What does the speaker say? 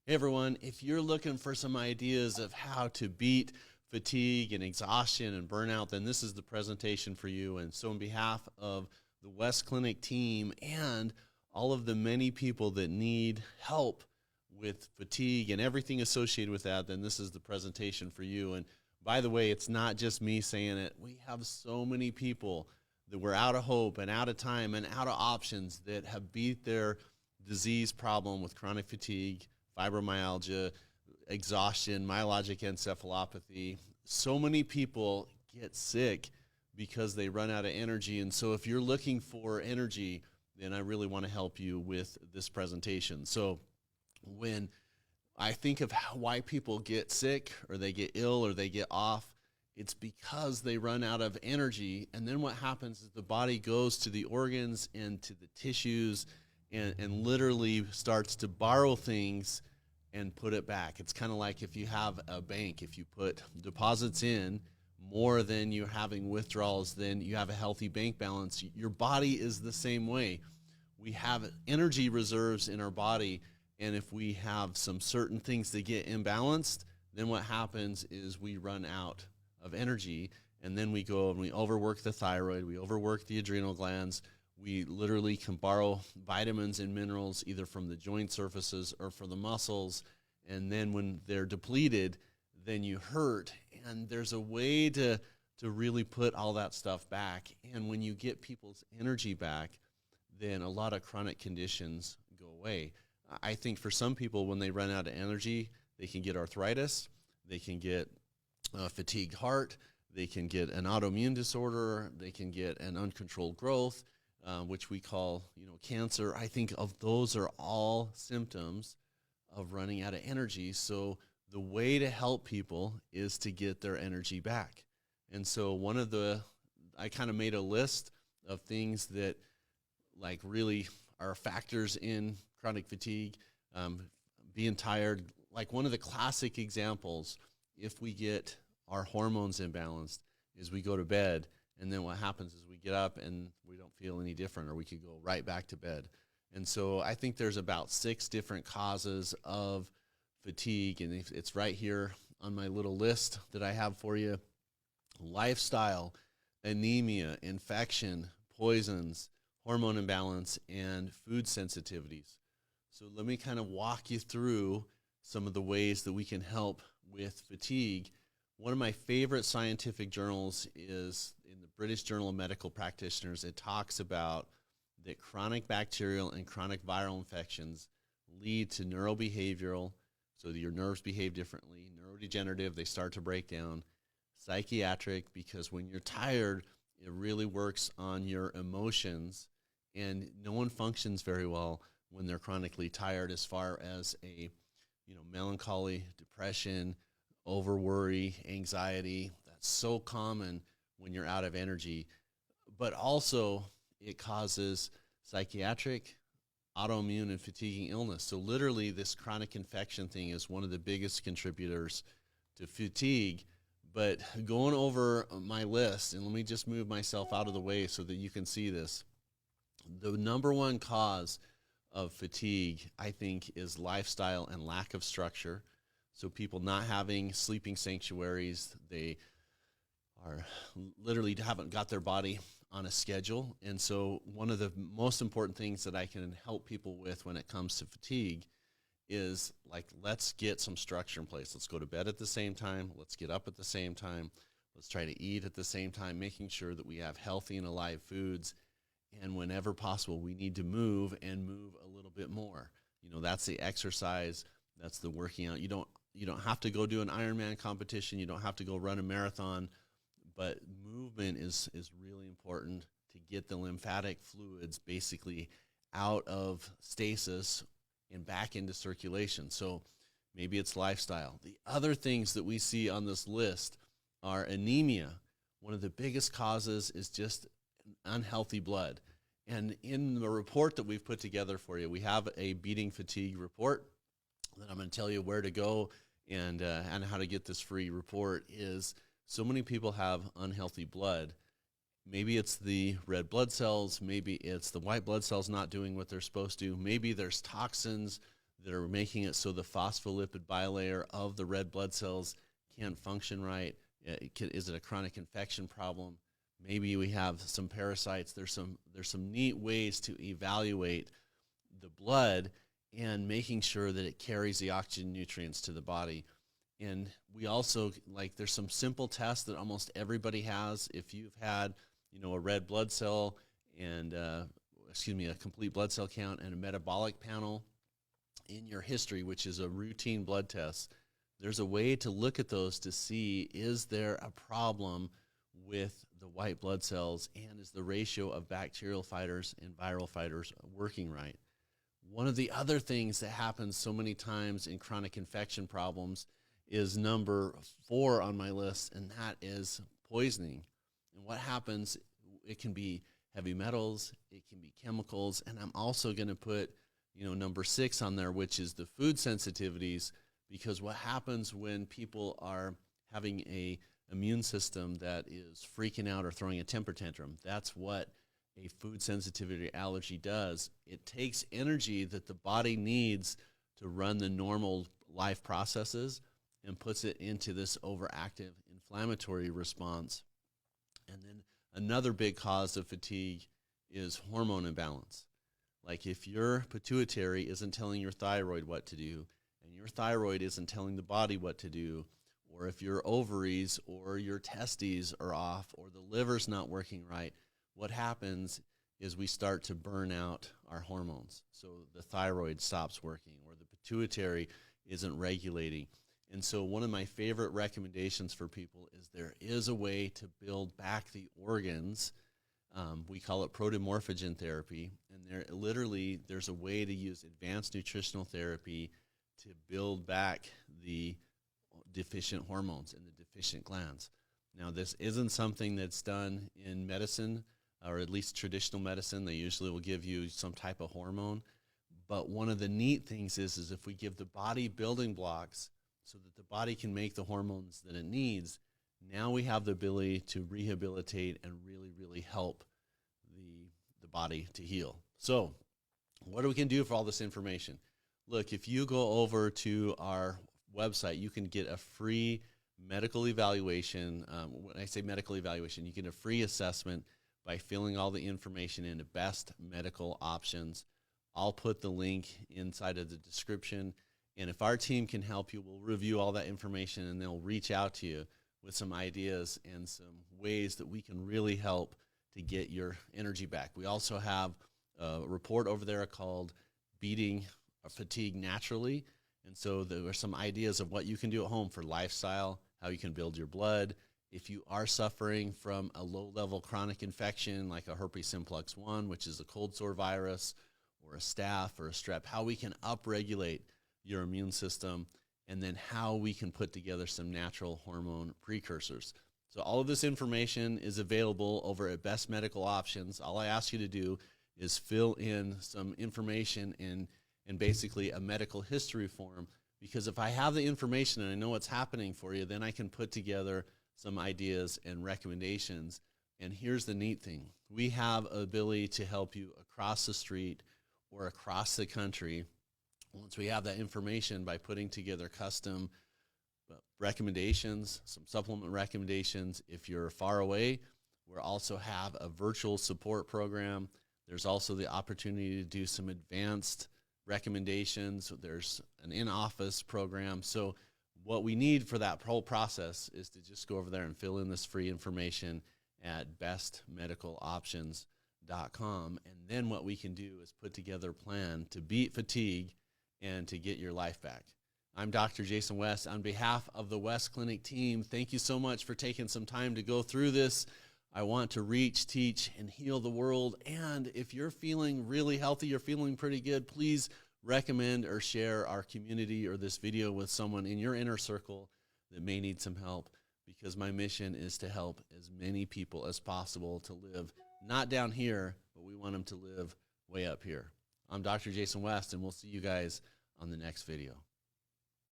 Hey everyone, if you're looking for some ideas of how to beat fatigue and exhaustion and burnout, then this is the presentation for you. And so on behalf of the West Clinic team and all of the many people that need help with fatigue and everything associated with that, then this is the presentation for you. And by the way, it's not just me saying it. We have so many people that were out of hope and out of time and out of options that have beat their disease problem with chronic fatigue, fibromyalgia, exhaustion, myalgic encephalopathy. So many people get sick because they run out of energy. And so if you're looking for energy, then I really want to help you with this presentation. So when I think of why people get sick or they get ill or they get off, it's because they run out of energy. And then what happens is the body goes to the organs and to the tissues and literally starts to borrow things and put it back. It's kind of like if you have a bank, if you put deposits in more than you're having withdrawals, then you have a healthy bank balance. Your body is the same way. We have energy reserves in our body, and if we have some certain things that get imbalanced, then what happens is we run out of energy, and then we go and we overwork the thyroid, we overwork the adrenal glands. We literally can borrow vitamins and minerals either from the joint surfaces or from the muscles, and then when they're depleted, then you hurt. And there's a way to really put all that stuff back. And when you get people's energy back, then a lot of chronic conditions go away. I think for some people, when they run out of energy, they can get arthritis, they can get fatigued heart, they can get an autoimmune disorder, they can get an uncontrolled growth, which we call, cancer. I think of those are all symptoms of running out of energy. So the way to help people is to get their energy back. And so I kind of made a list of things that like really are factors in chronic fatigue, being tired. Like one of the classic examples, if we get our hormones imbalanced, is we go to bed, and then what happens is we get up and we don't feel any different, or we could go right back to bed. And so I think there's about 6 different causes of fatigue, and it's right here on my little list that I have for you. Lifestyle, anemia, infection, poisons, hormone imbalance, and food sensitivities. So let me kind of walk you through some of the ways that we can help with fatigue. One of my favorite scientific journals is in the British Journal of Medical Practitioners. It talks about that chronic bacterial and chronic viral infections lead to neurobehavioral, so that your nerves behave differently, neurodegenerative, they start to break down, psychiatric, because when you're tired, it really works on your emotions, and no one functions very well when they're chronically tired as far as a melancholy, depression, over worry, anxiety. That's so common when you're out of energy. But also it causes psychiatric, autoimmune, and fatiguing illness. So literally this chronic infection thing is one of the biggest contributors to fatigue. But going over my list, and let me just move myself out of the way so that you can see this. The number one cause of fatigue, I think, is lifestyle and lack of structure. So people not having sleeping sanctuaries, they are literally haven't got their body on a schedule. And so one of the most important things that I can help people with when it comes to fatigue is like, let's get some structure in place. Let's go to bed at the same time. Let's get up at the same time. Let's try to eat at the same time, making sure that we have healthy and alive foods. And whenever possible, we need to move and move a little bit more. That's the exercise. That's the working out. You don't have to go do an Ironman competition. You don't have to go run a marathon, but movement is really important to get the lymphatic fluids basically out of stasis and back into circulation. So maybe it's lifestyle. The other things that we see on this list are anemia. One of the biggest causes is just unhealthy blood. And in the report that we've put together for you, we have a beating fatigue report that I'm going to tell you where to go and how to get this free report. Is so many people have unhealthy blood. Maybe it's the red blood cells, maybe it's the white blood cells not doing what they're supposed to, maybe there's toxins that are making it so the phospholipid bilayer of the red blood cells can't function right. Is it a chronic infection problem? Maybe we have some parasites. There's some neat ways to evaluate the blood and making sure that it carries the oxygen nutrients to the body. And we also, like, there's some simple tests that almost everybody has. If you've had, a red blood cell and, a complete blood cell count and a metabolic panel in your history, which is a routine blood test, there's a way to look at those to see, is there a problem with the white blood cells, and is the ratio of bacterial fighters and viral fighters working right? One of the other things that happens so many times in chronic infection problems is number 4 on my list, and that is poisoning. And what happens, it can be heavy metals, it can be chemicals, and I'm also going to put, number 6 on there, which is the food sensitivities, because what happens when people are having a immune system that is freaking out or throwing a temper tantrum, that's what a food sensitivity allergy does. It takes energy that the body needs to run the normal life processes and puts it into this overactive inflammatory response. And then another big cause of fatigue is hormone imbalance. Like if your pituitary isn't telling your thyroid what to do, and your thyroid isn't telling the body what to do, or if your ovaries or your testes are off, or the liver's not working right, what happens is we start to burn out our hormones. So the thyroid stops working, or the pituitary isn't regulating. And so one of my favorite recommendations for people is there is a way to build back the organs. We call it protomorphogen therapy. And there's a way to use advanced nutritional therapy to build back the deficient hormones in the deficient glands. Now, this isn't something that's done in medicine, or at least traditional medicine. They usually will give you some type of hormone. But one of the neat things is if we give the body building blocks so that the body can make the hormones that it needs, now we have the ability to rehabilitate and really, really help the body to heal. So what do we can do for all this information? Look, if you go over to our website, you can get a free medical evaluation. When I say medical evaluation, you get a free assessment by filling all the information into Best Medical Options. I'll put the link inside of the description. And if our team can help you, we'll review all that information, and they'll reach out to you with some ideas and some ways that we can really help to get your energy back. We also have a report over there called Beating Fatigue Naturally. And so there are some ideas of what you can do at home for lifestyle, how you can build your blood. If you are suffering from a low-level chronic infection like a herpes simplex 1, which is a cold sore virus, or a staph or a strep, how we can upregulate your immune system, and then how we can put together some natural hormone precursors. So all of this information is available over at Best Medical Options. All I ask you to do is fill in some information in basically a medical history form, because if I have the information and I know what's happening for you, then I can put together some ideas and recommendations. And here's the neat thing. We have an ability to help you across the street or across the country once we have that information by putting together custom recommendations, some supplement recommendations. If you're far away, we also have a virtual support program. There's also the opportunity to do some advanced recommendations. There's an in-office program. So what we need for that whole process is to just go over there and fill in this free information at bestmedicaloptions.com. And then what we can do is put together a plan to beat fatigue and to get your life back. I'm Dr. Jason West. On behalf of the West Clinic team, thank you so much for taking some time to go through this. I want to reach, teach, and heal the world. And if you're feeling really healthy, you're feeling pretty good, please recommend or share our community or this video with someone in your inner circle that may need some help, because my mission is to help as many people as possible to live not down here, but we want them to live way up here. I'm Dr. Jason West, and we'll see you guys on the next video.